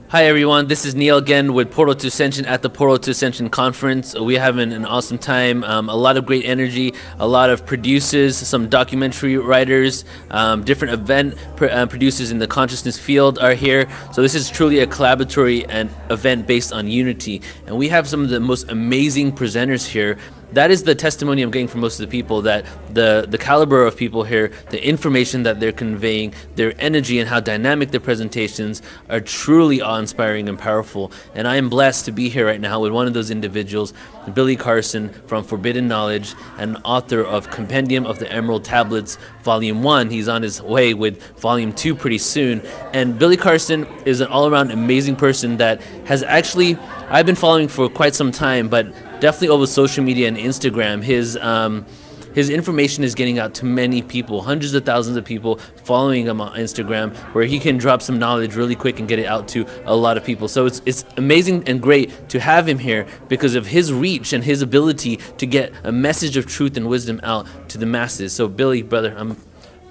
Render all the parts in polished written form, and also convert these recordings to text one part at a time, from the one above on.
Hi everyone, this is Neil again with Portal to Ascension at the Portal to Ascension Conference. We're having an awesome time, a lot of great energy, a lot of producers, some documentary writers, different producers in the consciousness field are here. So this is truly a collaboratory and event based on unity. And we have some of the most amazing presenters here. That is the testimony I'm getting from most of the people, that the caliber of people here, the information that they're conveying, their energy and how dynamic their presentations are truly awe-inspiring and powerful. And I am blessed to be here right now with one of those individuals, Billy Carson from 4BiddenKnowledge, and author of Compendium of the Emerald Tablets, Volume 1. He's on his way with Volume 2 pretty soon. And Billy Carson is an all-around amazing person that has actually, I've been following for quite some time, but definitely over social media and Instagram, his information is getting out to many people, hundreds of thousands of people following him on Instagram, where he can drop some knowledge really quick and get it out to a lot of people. So it's amazing and great to have him here because of his reach and his ability to get a message of truth and wisdom out to the masses. So Billy, brother, I'm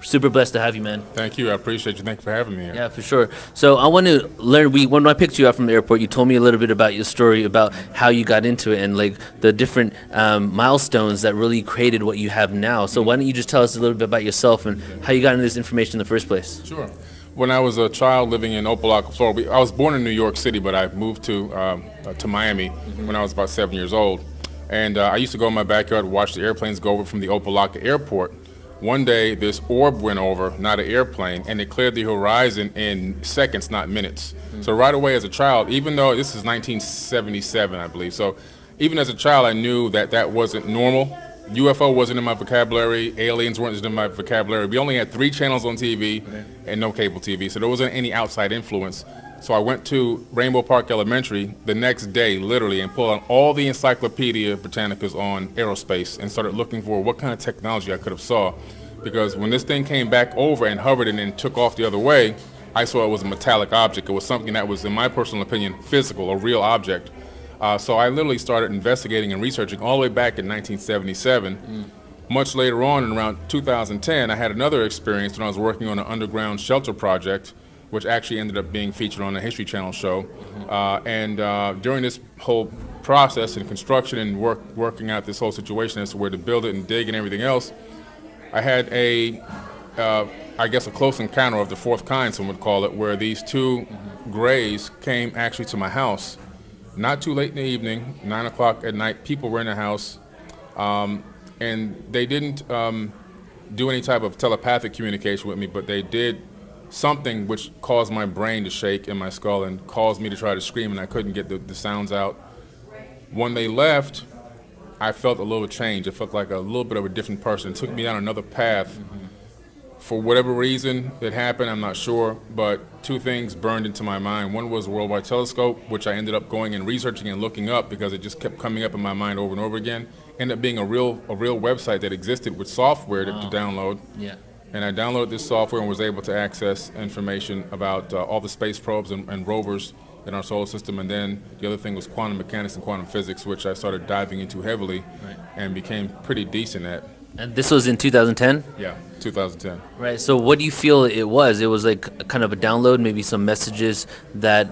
super blessed to have you, man. Thank you. I appreciate you. Thank you for having me here. Yeah, for sure. So I want to learn, when I picked you up from the airport, you told me a little bit about your story, about how you got into it and like the different milestones that really created what you have now. So why don't you just tell us a little bit about yourself and how you got into this information in the first place? Sure. When I was a child living in Opelika, Florida, I was born in New York City, but I moved to Miami when I was about 7 years old. And I used to go in my backyard and watch the airplanes go over from the Opelika airport. One day, this orb went over, not an airplane, and it cleared the horizon in seconds, not minutes. So right away as a child, even though this is 1977, I believe, so even as a child, I knew that that wasn't normal. UFO wasn't in my vocabulary, aliens weren't in my vocabulary. We only had 3 channels on TV and no cable TV, so there wasn't any outside influence. So I went to Rainbow Park Elementary the next day, literally, and pulled out all the Encyclopedia Britannicas on aerospace and started looking for what kind of technology I could have saw. Because when this thing came back over and hovered and then took off the other way, I saw it was a metallic object. It was something that was, in my personal opinion, physical, a real object. So I literally started investigating and researching all the way back in 1977. Much later on, in around 2010, I had another experience when I was working on an underground shelter project, which actually ended up being featured on the History Channel show. During this whole process and construction and working out this whole situation as to where to build it and dig and everything else, I had I guess a close encounter of the fourth kind, some would call it, where these 2 grays came actually to my house. Not too late in the evening, 9 o'clock at night, people were in the house, and they didn't do any type of telepathic communication with me, but they did something which caused my brain to shake in my skull and caused me to try to scream, and I couldn't get the sounds out. When they left, I felt a little change. It felt like a little bit of a different person. It took me down another path. For whatever reason it happened, I'm not sure, but 2 things burned into my mind. One was a worldwide telescope, which I ended up going and researching and looking up because it just kept coming up in my mind over and over again. Ended up being a real website that existed with software to download. Yeah. And I downloaded this software and was able to access information about all the space probes and rovers in our solar system. And then the other thing was quantum mechanics and quantum physics, which I started diving into heavily and became pretty decent at. And this was in 2010? Yeah, 2010. Right, so what do you feel it was? It was like a kind of a download, maybe some messages that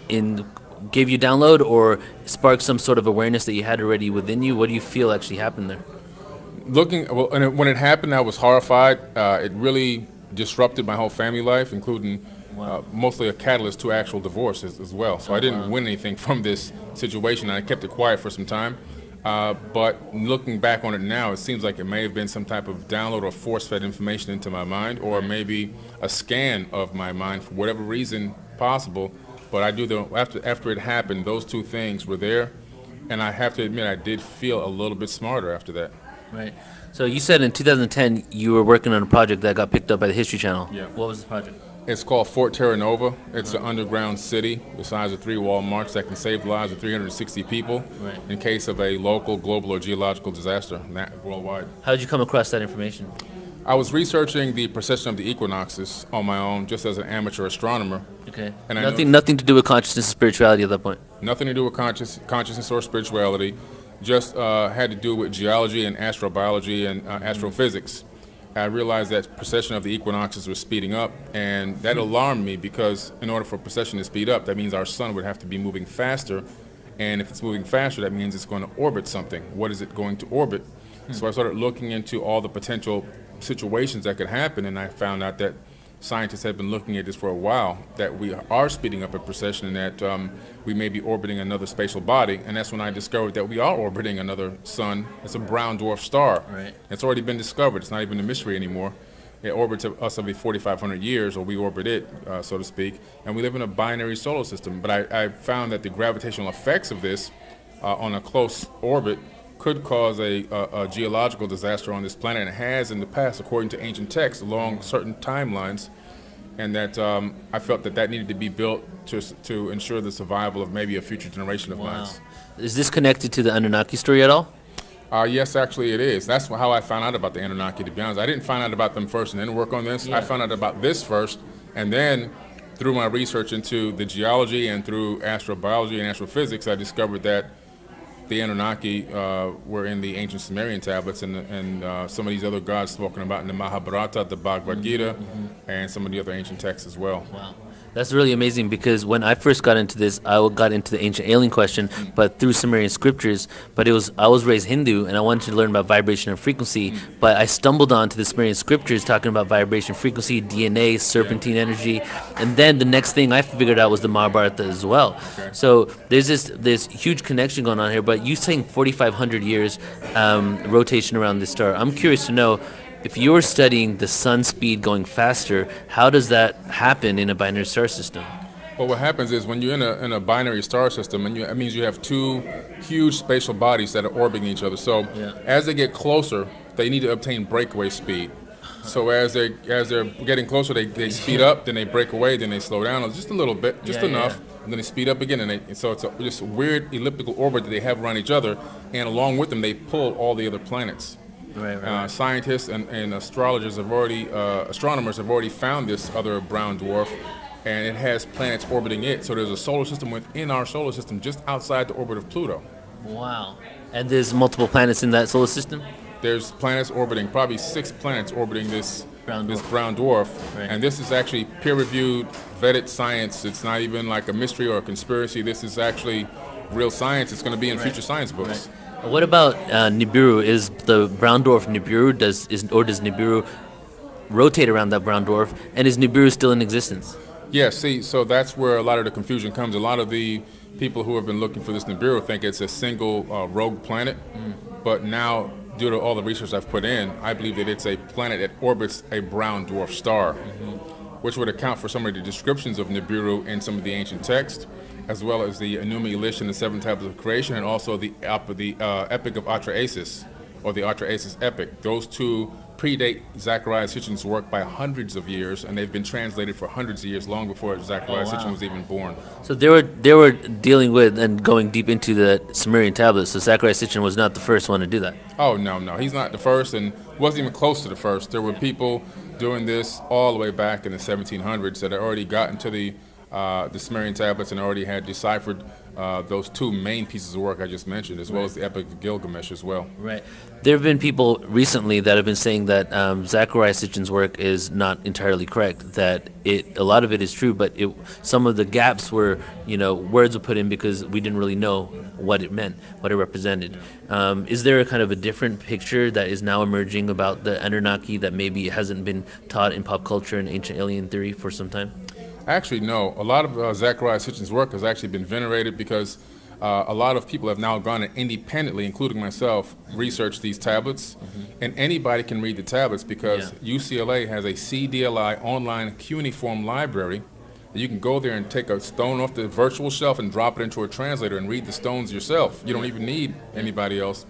gave you download, or sparked some sort of awareness that you had already within you? What do you feel actually happened there? When it happened, I was horrified. It really disrupted my whole family life, including mostly a catalyst to actual divorce as well. So I didn't win anything from this situation, and I kept it quiet for some time. But looking back on it now, it seems like it may have been some type of download or force-fed information into my mind, or maybe a scan of my mind for whatever reason possible. But I do after it happened, those 2 things were there, and I have to admit I did feel a little bit smarter after that. Right. So you said in 2010 you were working on a project that got picked up by the History Channel. Yeah. What was the project? It's called Fort Terra Nova. It's an underground city the size of 3 Walmarts that can save the lives of 360 people in case of a local, global, or geological disaster worldwide. How did you come across that information? I was researching the precession of the equinoxes on my own, just as an amateur astronomer. Okay. And nothing to do with consciousness and spirituality at that point? Nothing to do with consciousness or spirituality. Just had to do with geology and astrobiology and astrophysics. I realized that precession of the equinoxes was speeding up, and that alarmed me because in order for precession to speed up, that means our sun would have to be moving faster, and if it's moving faster, that means it's going to orbit something. What is it going to orbit? So I started looking into all the potential situations that could happen, and I found out that scientists have been looking at this for a while, that we are speeding up a precession and that we may be orbiting another spatial body. And that's when I discovered that we are orbiting another sun. It's a brown dwarf star. Right. It's already been discovered. It's not even a mystery anymore. It orbits us every 4,500 years, or we orbit it, so to speak. And we live in a binary solar system. But I found that the gravitational effects of this on a close orbit could cause a geological disaster on this planet, and it has in the past, according to ancient texts, along certain timelines, and that I felt that needed to be built to ensure the survival of maybe a future generation of minds. Is this connected to the Anunnaki story at all? Yes, actually it is. That's how I found out about the Anunnaki, to be honest. I didn't find out about them first and then work on this. Yeah. I found out about this first, and then through my research into the geology and through astrobiology and astrophysics, I discovered that the Anunnaki were in the ancient Sumerian tablets, and some of these other gods spoken about in the Mahabharata, the Bhagavad Gita, and some of the other ancient texts as well. Wow. That's really amazing, because when I first got into this, I got into the ancient alien question, but through Sumerian scriptures. But I was raised Hindu, and I wanted to learn about vibration and frequency. But I stumbled onto the Sumerian scriptures talking about vibration, frequency, DNA, serpentine energy, and then the next thing I figured out was the Mahabharata as well. Okay. So there's this huge connection going on here. But you saying 4,500 years rotation around this star? I'm curious to know, if you're studying the sun speed going faster, how does that happen in a binary star system? Well, what happens is when you're in a binary star system, and that means you have two huge spatial bodies that are orbiting each other. So as they get closer, they need to obtain breakaway speed. So as they're getting closer, they speed up, then they break away, then they slow down just a little bit, just enough, and then they speed up again. And so it's just a weird elliptical orbit that they have around each other, and along with them, they pull all the other planets. Right. Scientists and astronomers have already found this other brown dwarf, and it has planets orbiting it. So there's a solar system within our solar system just outside the orbit of Pluto. Wow. And there's multiple planets in that solar system? There's planets orbiting, probably 6 planets orbiting this brown dwarf. Right. And this is actually peer-reviewed, vetted science. It's not even like a mystery or a conspiracy. This is actually real science. It's going to be in future science books. Right. What about Nibiru? Is the brown dwarf Nibiru? Does Nibiru rotate around that brown dwarf? And is Nibiru still in existence? Yeah, see, so that's where a lot of the confusion comes. A lot of the people who have been looking for this Nibiru think it's a single rogue planet. But now, due to all the research I've put in, I believe that it's a planet that orbits a brown dwarf star, which would account for some of the descriptions of Nibiru in some of the ancient texts, as well as the Enuma Elish and the 7 Tablets of Creation, and also the Epic of Atrahasis, or the Atrahasis Epic. Those two predate Zecharia Sitchin's work by hundreds of years, and they've been translated for hundreds of years, long before Zecharia Sitchin was even born. So they were dealing with and going deep into the Sumerian tablets. So Zecharia Sitchin was not the first one to do that. Oh, no, he's not the first, and wasn't even close to the first. There were people doing this all the way back in the 1700s that had already gotten to the Sumerian tablets and already had deciphered those 2 main pieces of work I just mentioned, as well as the Epic of Gilgamesh as well. Right. There have been people recently that have been saying that Zecharia Sitchin's work is not entirely correct, that a lot of it is true, but some of the gaps were, words were put in because we didn't really know what it meant, what it represented. Is there a kind of a different picture that is now emerging about the Anunnaki that maybe hasn't been taught in pop culture and ancient alien theory for some time? Actually, no. A lot of Zecharia Sitchin's work has actually been venerated because a lot of people have now gone and independently, including myself, researched these tablets. And anybody can read the tablets because UCLA has a CDLI online cuneiform library. You can go there and take a stone off the virtual shelf and drop it into a translator and read the stones yourself. You don't even need anybody else.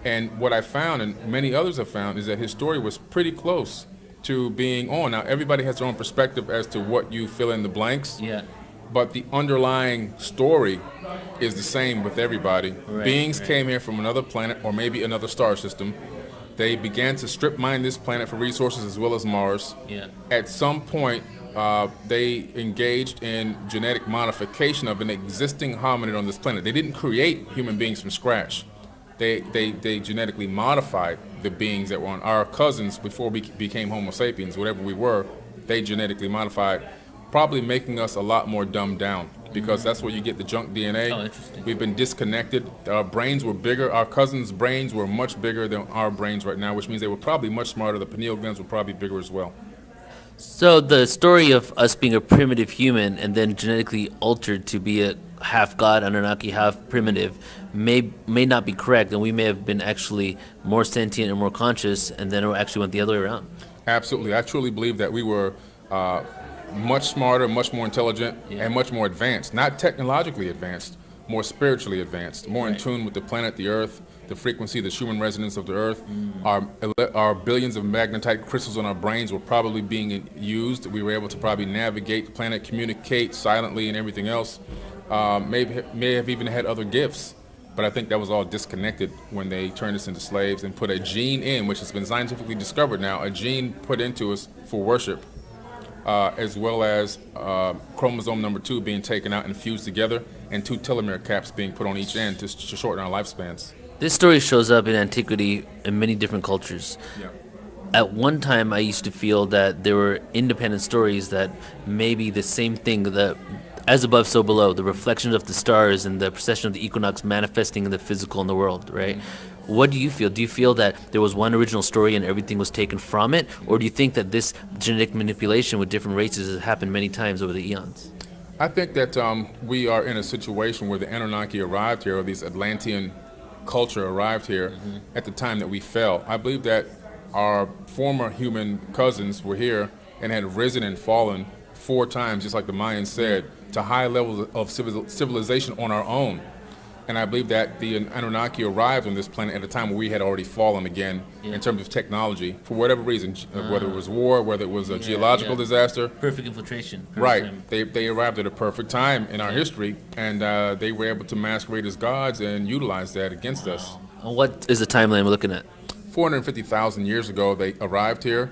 And what I found, and many others have found, is that his story was pretty close to being on. Now, everybody has their own perspective as to what you fill in the blanks. Yeah. But the underlying story is the same with everybody. Beings came here from another planet or maybe another star system. They began to strip mine this planet for resources as well as Mars. Yeah. At some point, they engaged in genetic modification of an existing hominid on this planet. They didn't create human beings from scratch. they genetically modified the beings that were on our cousins before we became Homo sapiens, whatever we were. They genetically modified, probably making us a lot more dumbed down, because that's where you get the junk DNA. Oh, interesting. We've been disconnected. Our brains were bigger. Our cousins' brains were much bigger than our brains right now, which means they were probably much smarter. The pineal glands were probably bigger as well. So the story of us being a primitive human and then genetically altered to be a half god Anunnaki, half primitive, may not be correct, and we may have been actually more sentient and more conscious, and then it actually went the other way around. Absolutely. I truly believe that we were much smarter, much more intelligent, and much more advanced. Not technologically advanced, more spiritually advanced, more in tune with the planet, the Earth, the frequency, the Schumann resonance of the Earth. Our billions of magnetite crystals on our brains were probably being used. We were able to probably navigate the planet, communicate silently and everything else. May have even had other gifts. But I think that was all disconnected when they turned us into slaves and put a gene in, which has been scientifically discovered now, a gene put into us for worship, as well as chromosome number 2 being taken out and fused together, and 2 telomere caps being put on each end to shorten our lifespans. This story shows up in antiquity in many different cultures. Yeah. At one time, I used to feel that there were independent stories that maybe the same thing, that as above, so below, the reflections of the stars and the precession of the equinox manifesting in the physical in the world, right? What do you feel? Do you feel that there was one original story and everything was taken from it? Or do you think that this genetic manipulation with different races has happened many times over the eons? I think that we are in a situation where the Anunnaki arrived here, or this Atlantean culture arrived here at the time that we fell. I believe that our former human cousins were here and had risen and fallen 4 times, just like the Mayans said, to high levels of civilization on our own. And I believe that the Anunnaki arrived on this planet at a time where we had already fallen again in terms of technology, for whatever reason, whether it was war, whether it was a geological disaster. Perfect infiltration. Perfect Right. time. They arrived at a perfect time in our history, and they were able to masquerade as gods and utilize that against us. And what is the timeline we're looking at? 450,000 years ago, they arrived here.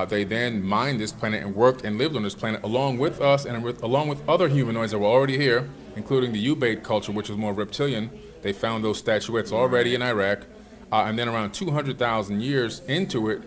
They then mined this planet and worked and lived on this planet along with us and along with other humanoids that were already here, including the Ubaid culture, which was more reptilian. They found those statuettes already in Iraq. And then around 200,000 years into it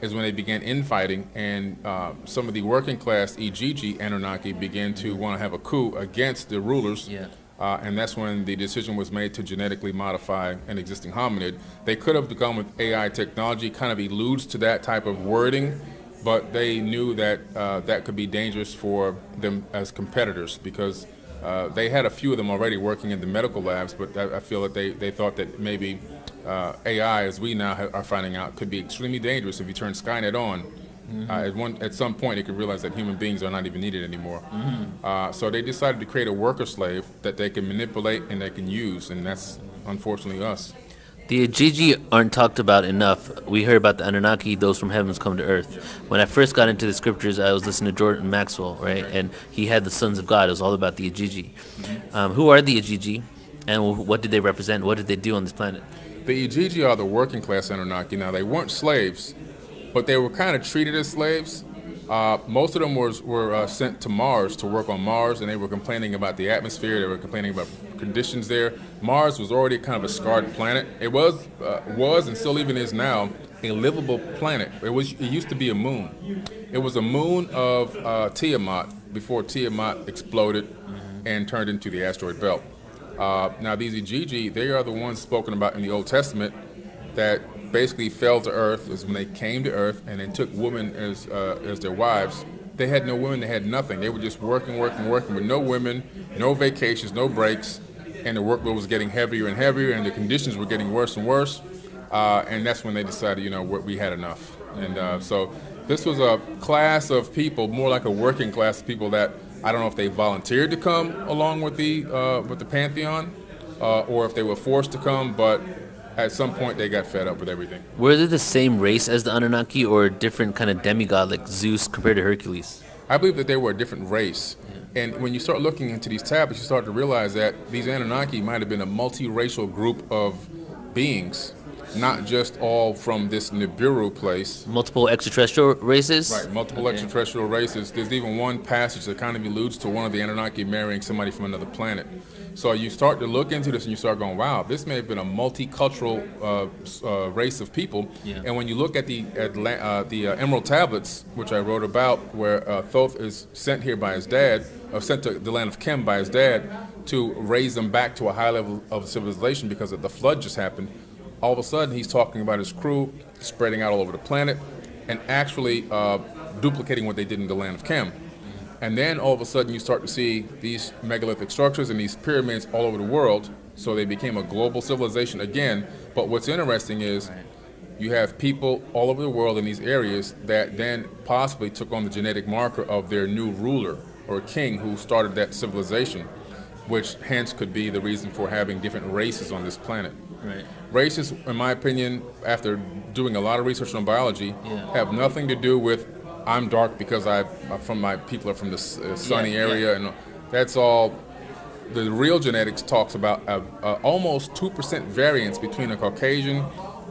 is when they began infighting, and some of the working class Ijiji Anunnaki began to want to have a coup against the rulers. Yeah. And that's when the decision was made to genetically modify an existing hominid. They could have gone with AI technology, kind of alludes to that type of wording, but they knew that that could be dangerous for them as competitors, because they had a few of them already working in the medical labs, but I feel that they thought that maybe AI, as we now are finding out, could be extremely dangerous if you turn Skynet on. At some point, they could realize that human beings are not even needed anymore. So they decided to create a worker slave that they can manipulate and they can use, and that's unfortunately us. The Ajiji aren't talked about enough. We heard about the Anunnaki, those from heavens come to earth. When I first got into the scriptures, I was listening to Jordan Maxwell, right? And he had the sons of God. It was all about the Ajiji. Who are the Ajiji, and what did they represent? What did they do on this planet? The Ijiji are the working class Anunnaki. Now, they weren't slaves, but they were kind of treated as slaves. Most of them were sent to Mars to work on Mars, and they were complaining about the atmosphere. They were complaining about conditions there. Mars was already kind of a scarred planet. It was and still even is now a livable planet. It used to be a moon. It was a moon of Tiamat before Tiamat exploded and turned into the asteroid belt. Now, these Ijiji, they are the ones spoken about in the Old Testament that basically fell to earth. Is when they came to earth and then took women as their wives. They had no women, they had nothing. They were just working with no women, no vacations, no breaks, and the workload was getting heavier and heavier, and the conditions were getting worse and worse. And that's when they decided, we had enough. And so this was a class of people, more like a working class of people that I don't know if they volunteered to come along with the Pantheon, or if they were forced to come, but at some point they got fed up with everything. Were they the same race as the Anunnaki, or a different kind of demigod like Zeus compared to Hercules? I believe that they were a different race. And when you start looking into these tablets, you start to realize that these Anunnaki might have been a multiracial group of beings not just all from this Nibiru place. Multiple extraterrestrial races? Right, multiple extraterrestrial races. There's even one passage that kind of alludes to one of the Anunnaki marrying somebody from another planet. So you start to look into this and you start going, wow, this may have been a multicultural race of people. Yeah. And when you look at the Emerald Tablets, which I wrote about, where Thoth is sent here by his dad, or sent to the land of Kem by his dad, to raise them back to a high level of civilization because of the flood just happened, all of a sudden he's talking about his crew spreading out all over the planet and actually duplicating what they did in the land of Kem. And then all of a sudden you start to see these megalithic structures and these pyramids all over the world, so they became a global civilization again. But what's interesting is you have people all over the world in these areas that then possibly took on the genetic marker of their new ruler or king who started that civilization, which hence could be the reason for having different races on this planet. Right. Races, in my opinion, after doing a lot of research on biology, have nothing to do with I'm dark because my people are from the sunny area, and that's all. The real genetics talks about almost 2% variance between a Caucasian,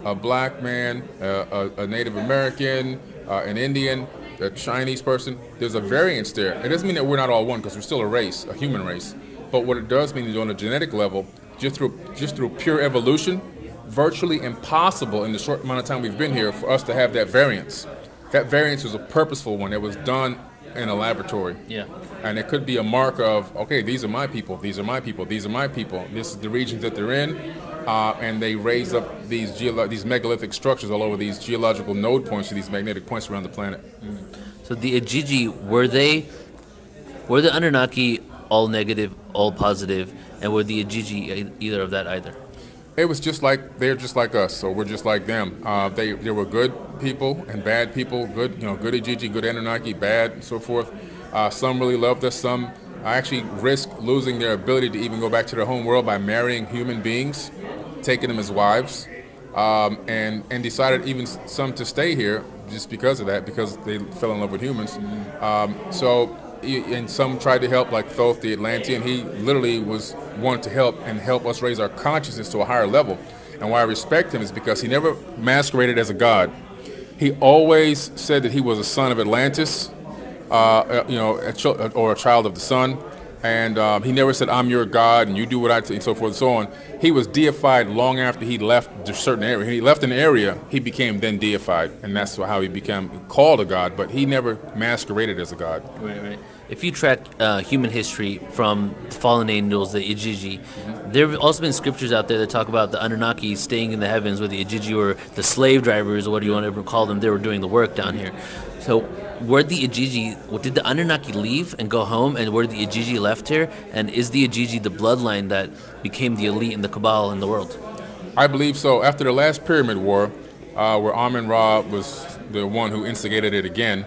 a black man, a Native American, an Indian, a Chinese person. There's a variance there. It doesn't mean that we're not all one because we're still a race, a human race. But what it does mean is on a genetic level, just through pure evolution, virtually impossible in the short amount of time we've been here for us to have that variance. That variance was a purposeful one. It was done in a laboratory. Yeah. And it could be a mark of, okay, these are my people, these are my people, these are my people. This is the regions that they're in. And they raise up these megalithic structures all over these geological node points, or these magnetic points around the planet. So the Ajiji, were the Anunnaki all negative, all positive, and were the Ajiji either of that either? It was they're just like us, so we're just like them. They were good people and bad people, good Ajiji, good Anunnaki, bad, and so forth. Some really loved us, some actually risked losing their ability to even go back to their home world by marrying human beings, taking them as wives, and decided even some to stay here just because of that, because they fell in love with humans. And some tried to help, like Thoth the Atlantean. He literally wanted to help us raise our consciousness to a higher level. And why I respect him is because he never masqueraded as a god. He always said that he was a son of Atlantis, or a child of the sun. And he never said, I'm your God and you do what I do, and so forth and so on. He was deified long after he left a certain area. When he left an area, he became then deified, and that's how he became called a god, but he never masqueraded as a god. Right. If you track human history from the fallen angels, the Ajiji, there have also been scriptures out there that talk about the Anunnaki staying in the heavens, where the Ajiji were the slave drivers, or what do you want to ever call them, they were doing the work down here. So were the Ajiji, did the Anunnaki leave and go home, and were the Ajiji left here? And is the Ajiji the bloodline that became the elite in the Cabal in the world? I believe so. After the last Pyramid War, where Amun-Ra was the one who instigated it again,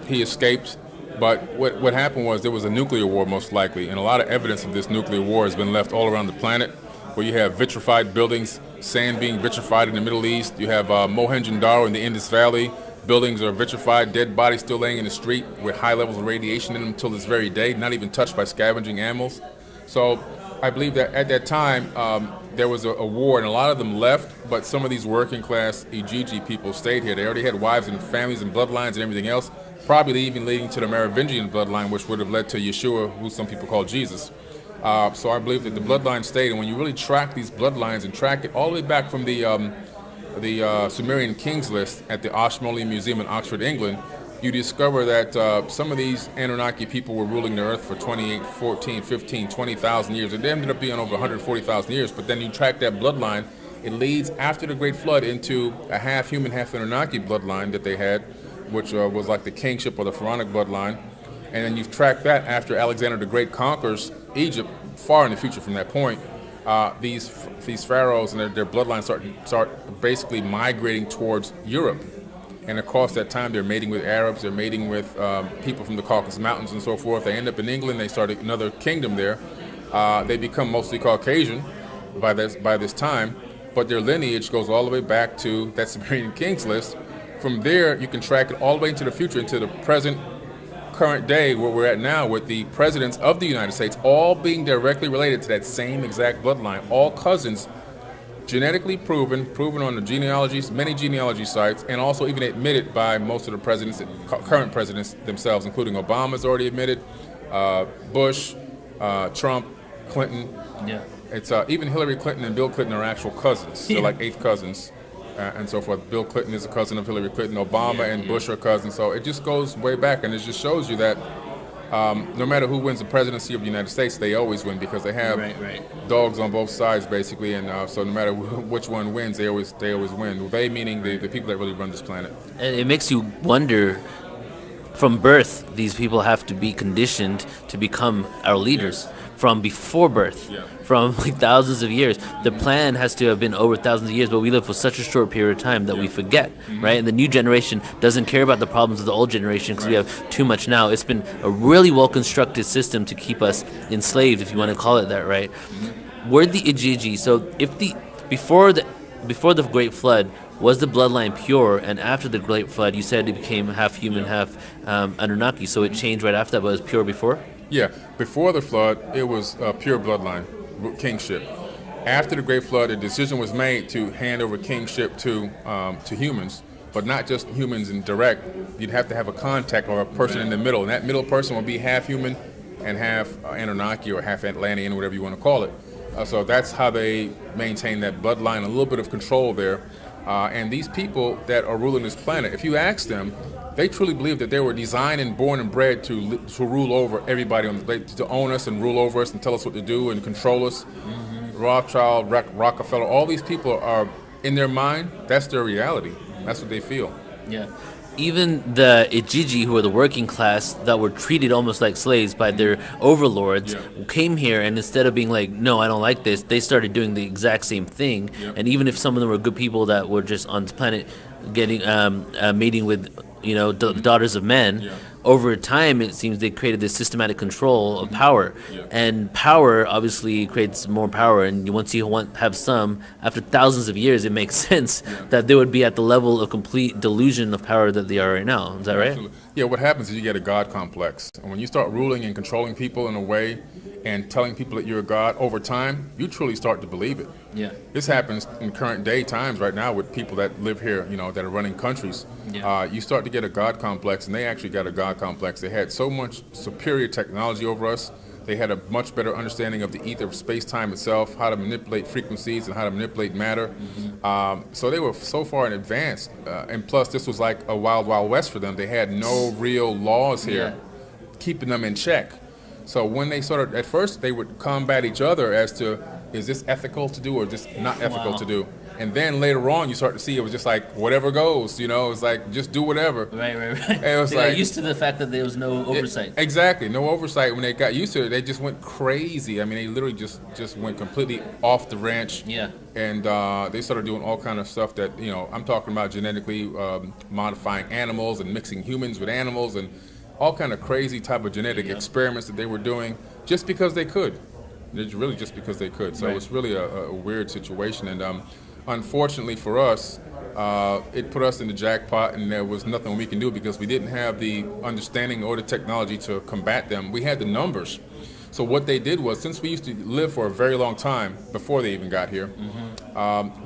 he escaped. But what happened was there was a nuclear war, most likely, and a lot of evidence of this nuclear war has been left all around the planet, where you have vitrified buildings, sand being vitrified in the Middle East. You have Mohenjo-Daro in the Indus Valley. Buildings are vitrified, dead bodies still laying in the street with high levels of radiation in them until this very day, not even touched by scavenging animals. So I believe that at that time there was a war, and a lot of them left, but some of these working class Ajiji people stayed here. They already had wives and families and bloodlines and everything else, probably even leading to the Merovingian bloodline, which would have led to Yeshua, who some people call Jesus. So I believe that the bloodline stayed, and when you really track these bloodlines and track it all the way back from the Sumerian Kings list at the Ashmolean Museum in Oxford, England, you discover that some of these Anunnaki people were ruling the earth for 28, 14, 15, 20,000 years. It ended up being over 140,000 years, but then you track that bloodline, it leads after the Great Flood into a half human, half Anunnaki bloodline that they had, which was like the kingship or the pharaonic bloodline. And then you track that after Alexander the Great conquers Egypt, far in the future from that point. These pharaohs and their bloodlines start basically migrating towards Europe, and across that time they're mating with Arabs, they're mating with people from the Caucasus Mountains and so forth. They end up in England, they start another kingdom there. They become mostly Caucasian by this time, but their lineage goes all the way back to that Sumerian Kings list. From there you can track it all the way into the future, into the present current day where we're at now, with the presidents of the United States all being directly related to that same exact bloodline, all cousins genetically proven on the genealogies, many genealogy sites, and also even admitted by most of the presidents, current presidents themselves, including Obama's already admitted, Bush, Trump, Clinton. Yeah. It's even Hillary Clinton and Bill Clinton are actual cousins. They're like eighth cousins, and so forth. Bill Clinton is a cousin of Hillary Clinton. Obama and Bush are cousins. So it just goes way back, and it just shows you that no matter who wins the presidency of the United States, they always win because they have dogs on both sides, basically. And so no matter which one wins, they always win. They meaning the people that really run this planet. And it makes you wonder. From birth, these people have to be conditioned to become our leaders. From before birth, from like thousands of years. The plan has to have been over thousands of years, but we live for such a short period of time that we forget, right? And the new generation doesn't care about the problems of the old generation because we have too much now. It's been a really well-constructed system to keep us enslaved, if you want to call it that, right? Where the Ijiji, so if before the Great Flood, was the bloodline pure, and after the Great Flood, you said it became half human, half Anunnaki, so it changed right after that, but it was pure before? Yeah, before the flood, it was pure bloodline, kingship. After the Great Flood, a decision was made to hand over kingship to humans, but not just humans in direct. You'd have to have a contact or a person in the middle, and that middle person would be half human and half Anunnaki or half Atlantean, whatever you want to call it. So that's how they maintain that bloodline, a little bit of control there. And these people that are ruling this planet, if you ask them, they truly believe that they were designed and born and bred to rule over everybody, to own us and rule over us and tell us what to do and control us. Rothschild, Rockefeller, all these people are, in their mind, that's their reality. That's what they feel. Yeah. Even the Ijiji, who are the working class that were treated almost like slaves by their overlords, came here, and instead of being like, no, I don't like this, they started doing the exact same thing. And even if some of them were good people that were just on this planet getting mating with daughters of men, over time it seems they created this systematic control of power. And power obviously creates more power, and once you have some, after thousands of years, it makes sense that they would be at the level of complete delusion of power that they are right now. Is that right? Absolutely. Yeah, what happens is you get a God complex. And when you start ruling and controlling people in a way and telling people that you're a God over time, you truly start to believe it. Yeah. This happens in current day times right now with people that live here, that are running countries. You start to get a God complex, and they actually got a God complex. They had so much superior technology over us. They had a much better understanding of the ether of space-time itself, how to manipulate frequencies and how to manipulate matter. So they were so far in advance. And plus, this was like a wild, wild west for them. They had no real laws here keeping them in check. So when they started, at first, they would combat each other as to, is this ethical to do or just not ethical to do? And then later on, you start to see it was just like, whatever goes, it's like, just do whatever. Right. And it was they got used to the fact that there was no oversight. Exactly, no oversight. When they got used to it, they just went crazy. I mean, they literally just went completely off the ranch. Yeah. And they started doing all kind of stuff that, I'm talking about genetically modifying animals and mixing humans with animals and all kind of crazy type of genetic experiments that they were doing just because they could. It's really just because they could. So it's really a weird situation. And unfortunately for us, it put us in the jackpot, and there was nothing we can do because we didn't have the understanding or the technology to combat them. We had the numbers. So what they did was, since we used to live for a very long time before they even got here,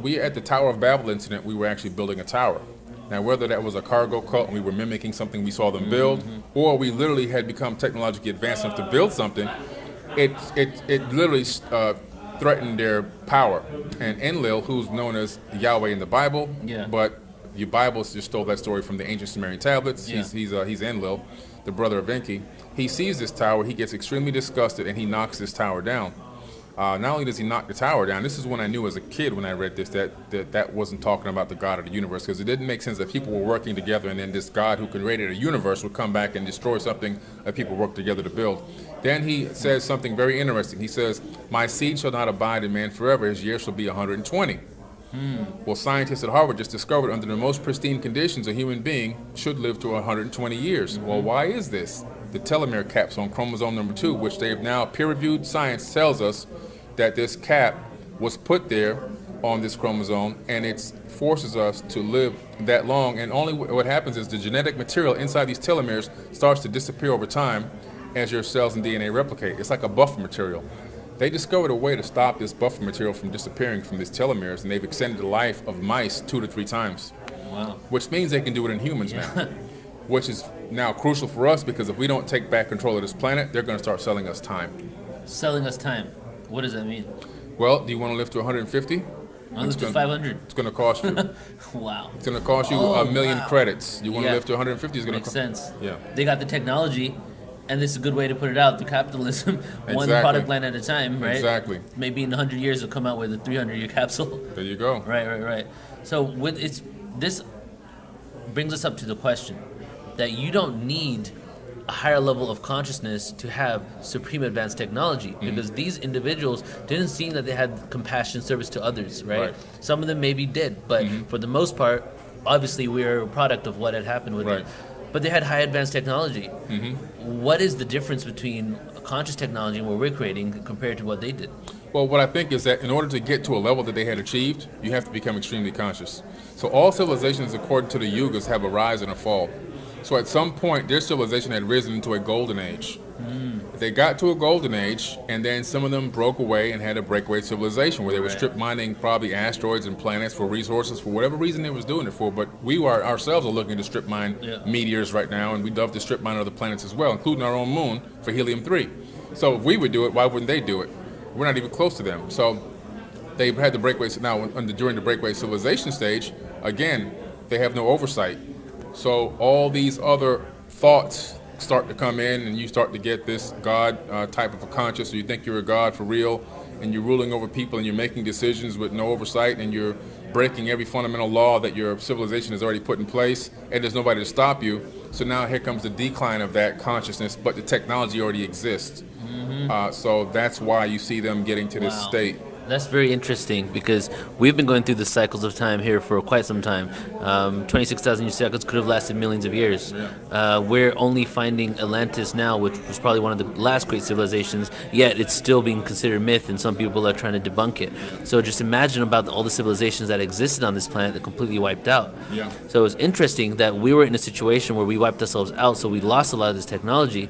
we at the Tower of Babel incident, we were actually building a tower. Now, whether that was a cargo cult and we were mimicking something we saw them build, or we literally had become technologically advanced enough to build something, it literally threatened their power. And Enlil, who's known as Yahweh in the Bible, but the Bible just stole that story from the ancient Sumerian tablets. He's Enlil, the brother of Enki. He sees this tower, he gets extremely disgusted, and he knocks this tower down. Not only does he knock the tower down, this is when I knew as a kid when I read this that wasn't talking about the God of the universe, because it didn't make sense that people were working together and then this God who created a universe would come back and destroy something that people worked together to build. Then he says something very interesting. He says, "My seed shall not abide in man forever, his years shall be 120. Well, scientists at Harvard just discovered under the most pristine conditions a human being should live to 120 years. Well, why is this? The telomere caps on chromosome number 2, which they've now peer-reviewed science tells us that this cap was put there on this chromosome, and it forces us to live that long. And only what happens is the genetic material inside these telomeres starts to disappear over time as your cells and DNA replicate. It's like a buffer material. They discovered a way to stop this buffer material from disappearing from these telomeres, and they've extended the life of mice 2 to 3 times. Wow. Which means they can do it in humans now, which is now crucial for us, because if we don't take back control of this planet, they're going to start selling us time. Selling us time. What does that mean? Well, do you want to live to 150? I'll live to 500. It's going to cost you. Wow. It's going to cost you a million credits. You want to Yeah. live to 150? It's going Makes to sense. Yeah. They got the technology, and this is a good way to put it out through capitalism. One Exactly. product line at a time, right? Exactly. Maybe in 100 years they'll come out with a 300-year capsule. There you go. Right. So this brings us up to the question that you don't need a higher level of consciousness to have supreme advanced technology, because these individuals didn't seem that they had compassion, service to others, right? Some of them maybe did, but for the most part, obviously we're a product of what had happened with them. But they had high advanced technology. What is the difference between conscious technology and what we're creating compared to what they did? Well, what I think is that in order to get to a level that they had achieved, you have to become extremely conscious. So all civilizations, according to the yugas, have a rise and a fall. So at some point, their civilization had risen into a golden age. They got to a golden age, and then some of them broke away and had a breakaway civilization where they were strip mining probably asteroids and planets for resources for whatever reason they was doing it for. But we ourselves are looking to strip mine meteors right now, and we'd love to strip mine other planets as well, including our own moon for helium-3. So if we would do it, why wouldn't they do it? We're not even close to them. So they had the breakaway. Now, during the breakaway civilization stage, again, they have no oversight. So all these other thoughts start to come in, and you start to get this God type of a conscious, so you think you're a God for real, and you're ruling over people, and you're making decisions with no oversight, and you're breaking every fundamental law that your civilization has already put in place, and there's nobody to stop you. So now here comes the decline of that consciousness, but the technology already exists. So that's why you see them getting to this state. That's very interesting, because we've been going through the cycles of time here for quite some time. 26,000 year cycles could have lasted millions of years. We're only finding Atlantis now, which was probably one of the last great civilizations, yet it's still being considered myth, and some people are trying to debunk it. So just imagine about all the civilizations that existed on this planet that completely wiped out. So it's interesting that we were in a situation where we wiped ourselves out, so we lost a lot of this technology.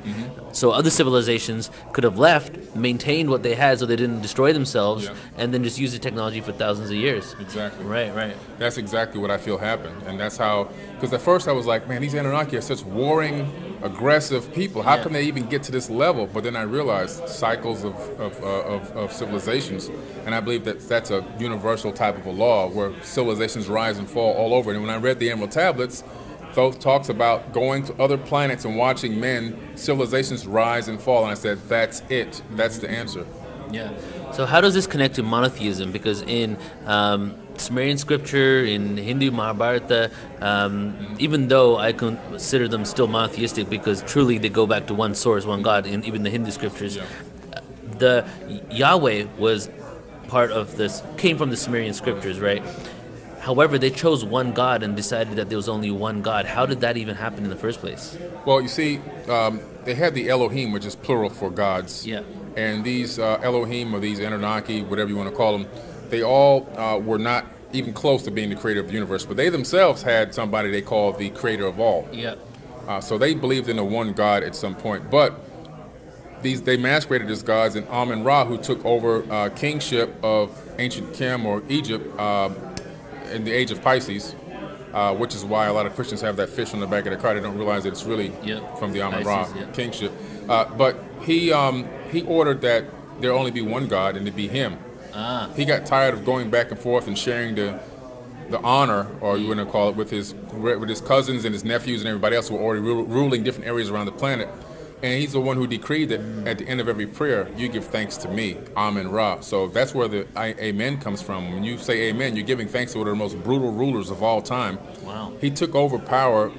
So other civilizations could have left, maintained what they had so they didn't destroy themselves, and then just use the technology for thousands of years. Exactly. Right. That's exactly what I feel happened. And that's how, because at first I was like, man, these Anunnaki are such warring, aggressive people. How can they even get to this level? But then I realized cycles of civilizations. And I believe that that's a universal type of a law where civilizations rise and fall all over. And when I read the Emerald Tablets, Thoth talks about going to other planets and watching civilizations rise and fall. And I said, that's it. That's the answer. Yeah. So how does this connect to monotheism? Because in Sumerian scripture, in Hindu Mahabharata, even though I consider them still monotheistic because truly they go back to one source, one God, in even the Hindu scriptures, the Yahweh was part of this, came from the Sumerian scriptures, right? However, they chose one God and decided that there was only one God. How did that even happen in the first place? Well, you see, they had the Elohim, which is plural for gods. And these Elohim, or these Anunnaki, whatever you want to call them, they all were not even close to being the creator of the universe. But they themselves had somebody they called the creator of all. So they believed in a one God at some point. But they masqueraded as gods, and Amun-Ra, who took over kingship of ancient Kim or Egypt in the age of Pisces, which is why a lot of Christians have that fish on the back of their car. They don't realize that it's really from the Amun-Ra kingship. But he ordered that there only be one God, and to be him. He got tired of going back and forth and sharing the honor, or you want to call it, with his cousins and his nephews and everybody else who were already ruling different areas around the planet. And he's the one who decreed that at the end of every prayer, you give thanks to me, Amun-Ra. So that's where the amen comes from. When you say amen, you're giving thanks to one of the most brutal rulers of all time. He took over power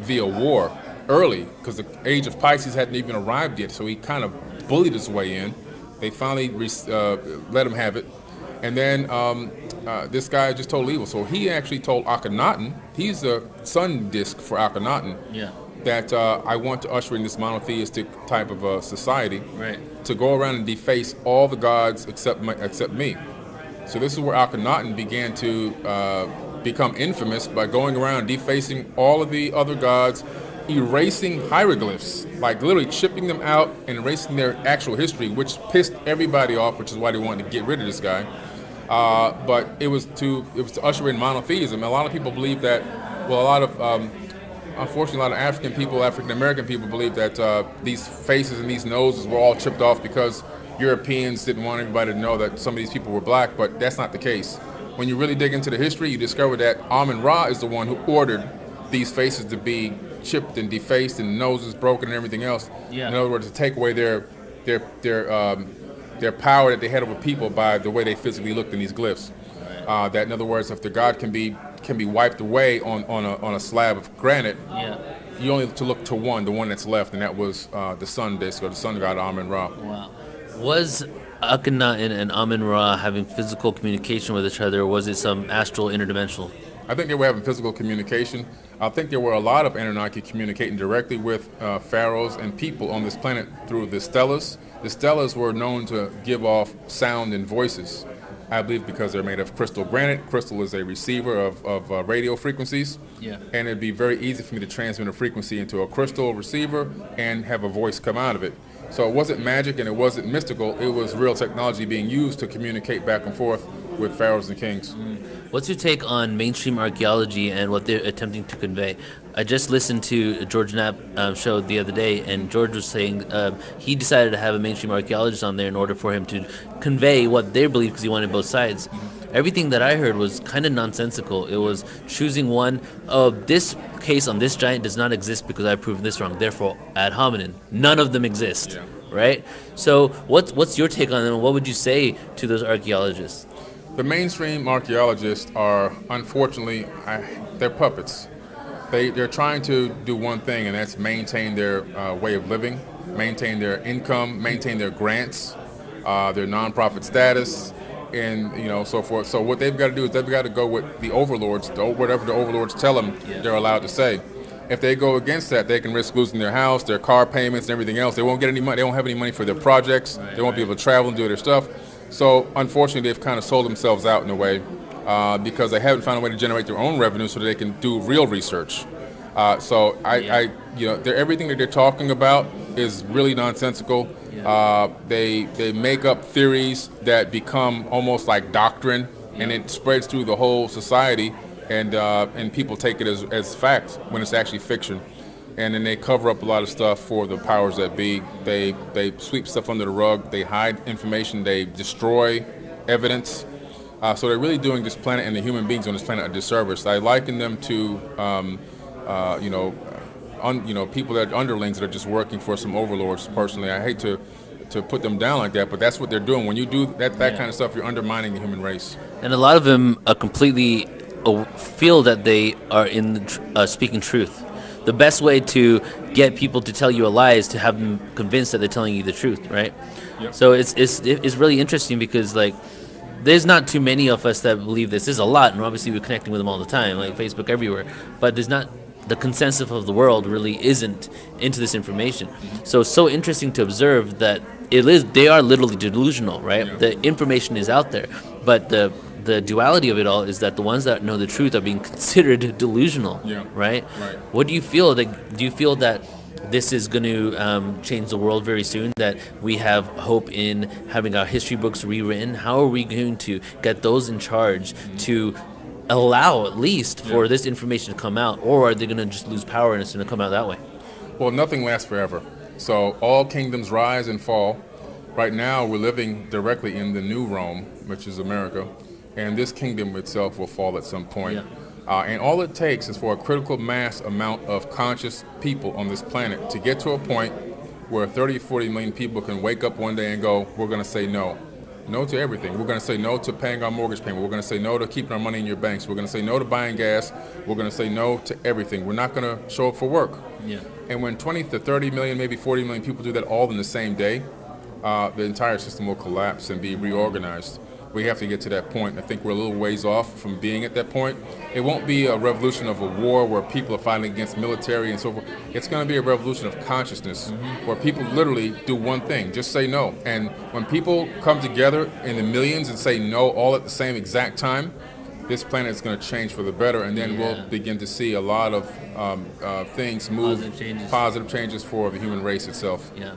via war early, because the age of Pisces hadn't even arrived yet. So he kind of bullied his way in. They finally let him have it. And then this guy just told evil. So he actually told Akhenaten, he's the sun disk for Akhenaten, that I want to usher in this monotheistic type of a society to go around and deface all the gods except me. So this is where Akhenaten began to become infamous by going around defacing all of the other gods, erasing hieroglyphs, like literally chipping them out and erasing their actual history, which pissed everybody off, which is why they wanted to get rid of this guy. But it was to usher in monotheism. A lot of people believe that. Well, unfortunately, a lot of African American people believe that these faces and these noses were all chipped off because Europeans didn't want everybody to know that some of these people were black, but that's not the case. When you really dig into the history, you discover that Amun-Ra is the one who ordered these faces to be chipped and defaced and noses broken and everything else. Yeah. In other words, to take away their power that they had over people by the way they physically looked in these glyphs. That, in other words, if the god can be wiped away on a slab of granite, you only have to look to the one that's left, and that was the sun disk, or the sun god Amun-Ra. Wow. Was Akhenaten and Amun-Ra having physical communication with each other, or was it some astral interdimensional? I think they were having physical communication. I think there were a lot of Anunnaki communicating directly with pharaohs and people on this planet through the stelas. The stelas were known to give off sound and voices, I believe because they're made of crystal granite. Crystal is a receiver of radio frequencies. Yeah. And it'd be very easy for me to transmit a frequency into a crystal receiver and have a voice come out of it. So it wasn't magic and it wasn't mystical. It was real technology being used to communicate back and forth with pharaohs and kings. What's your take on mainstream archaeology and what they're attempting to convey? I just listened to George Knapp show the other day, and George was saying he decided to have a mainstream archaeologist on there in order for him to convey what they believe, because he wanted both sides. Everything that I heard was kind of nonsensical. It was choosing one. This case on this giant does not exist because I proved this wrong. Therefore, ad hominem. None of them exist, Yeah. right? So what's your take on them? What would you say to those archaeologists? The mainstream archaeologists are, unfortunately, they're puppets. They're trying to do one thing, and that's maintain their way of living, maintain their income, maintain their grants, their nonprofit status, and so forth. So what they've got to do is they've got to go with the overlords, whatever the overlords tell them they're allowed to say. If they go against that, they can risk losing their house, their car payments, and everything else. They won't get any money. They won't have any money for their projects. They won't be able to travel and do their stuff. So unfortunately, they've kind of sold themselves out in a way because they haven't found a way to generate their own revenue so that they can do real research. Everything that they're talking about is really nonsensical. They make up theories that become almost like doctrine, and it spreads through the whole society, and people take it as fact when it's actually fiction. And then they cover up a lot of stuff for the powers that be. They sweep stuff under the rug. They hide information. They destroy evidence. So they're really doing this planet and the human beings on this planet a disservice. I liken them to, people that are underlings that are just working for some overlords. Personally, I hate to put them down like that, but that's what they're doing. When you do that kind of stuff, you're undermining the human race. And a lot of them completely feel that they are speaking truth. The best way to get people to tell you a lie is to have them convinced that they're telling you the truth, right? Yep. So it's really interesting because there's not too many of us that believe this. There's a lot, and obviously we're connecting with them all the time, like Facebook everywhere. But there's not the consensus of the world really isn't into this information. So it's so interesting to observe that they are literally delusional, right? Yeah. The information is out there, but the duality of it all is that the ones that know the truth are being considered delusional, right? What do you feel? Do you feel that this is going to change the world very soon, that we have hope in having our history books rewritten? How are we going to get those in charge to allow at least for this information to come out, or are they going to just lose power and it's going to come out that way? Well, nothing lasts forever. So all kingdoms rise and fall. Right now we're living directly in the new Rome, which is America. And this kingdom itself will fall at some point. And all it takes is for a critical mass amount of conscious people on this planet to get to a point where 30, 40 million people can wake up one day and go, we're going to say no. No to everything. We're going to say no to paying our mortgage payment. We're going to say no to keeping our money in your banks. We're going to say no to buying gas. We're going to say no to everything. We're not going to show up for work. And when 20 to 30 million, maybe 40 million people do that all in the same day, the entire system will collapse and be reorganized. We have to get to that point. I think we're a little ways off from being at that point. It won't be a revolution of a war where people are fighting against military and so forth. It's going to be a revolution of consciousness where people literally do one thing, just say no. And when people come together in the millions and say no all at the same exact time, this planet is going to change for the better, and then we'll begin to see a lot of things move, positive changes for the human race itself. Yeah.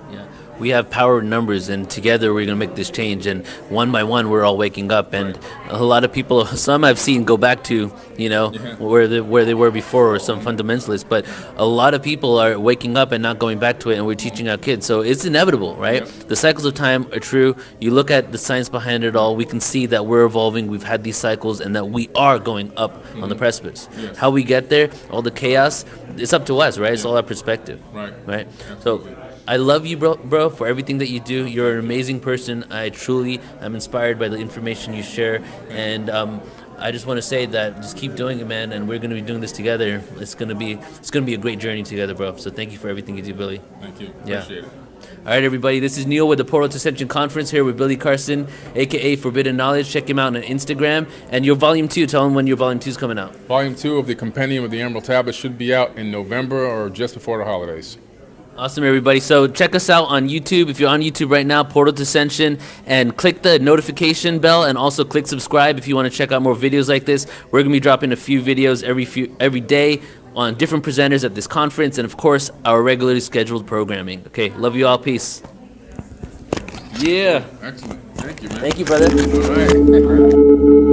We have power in numbers, and together we're going to make this change. And one by one, we're all waking up. And a lot of people, some I've seen go back to, where they were before, or some fundamentalists. But a lot of people are waking up and not going back to it, and we're teaching our kids. So it's inevitable, right? The cycles of time are true. You look at the science behind it all, we can see that we're evolving. We've had these cycles, and that we are going up on the precipice. How we get there, all the chaos, it's up to us, right? It's all our perspective, right? So I love you, bro, for everything that you do. You're an amazing person. I truly am inspired by the information you share, and I just want to say that just keep doing it, man. And we're going to be doing this together. It's going to be a great journey together, bro. So thank you for everything you do, Billy. Thank you. Appreciate it. All right, everybody. This is Neil with the Portal to Ascension Conference here with Billy Carson, aka 4Bidden Knowledge. Check him out on Instagram. And your Volume 2. Tell him when your Volume 2 is coming out. Volume 2 of the Compendium of the Emerald Tablet should be out in November or just before the holidays. Awesome, everybody. So check us out on YouTube. If you're on YouTube right now, Portal to Ascension, and click the notification bell, and also click subscribe if you want to check out more videos like this. We're going to be dropping a few videos every day on different presenters at this conference, and of course, our regularly scheduled programming. Okay, love you all. Peace. Yeah. Excellent. Thank you, man. Thank you, brother. All right.